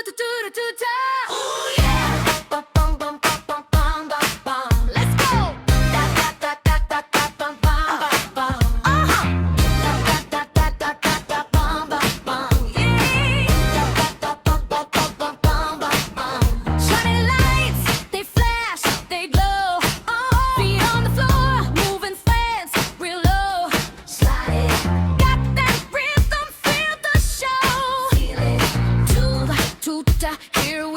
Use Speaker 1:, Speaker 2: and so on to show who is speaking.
Speaker 1: Ooh, yeah. Bum, bum, bum, bum, bum, bum, bum, bum. Let's go. Da, da, da, da, da, da, bum, bum, bum, bum. Da, da, da, da, da, da, da, bum, bum, bum. Yeah. Da, da, da, bum, bum, bum, bum, bum, bum. Shining lights, they flash, they glow. Feet on the floor, moving fast, real low. Slide it. Got that rhythm, feel the show. Feel it. Tuba, tuta, here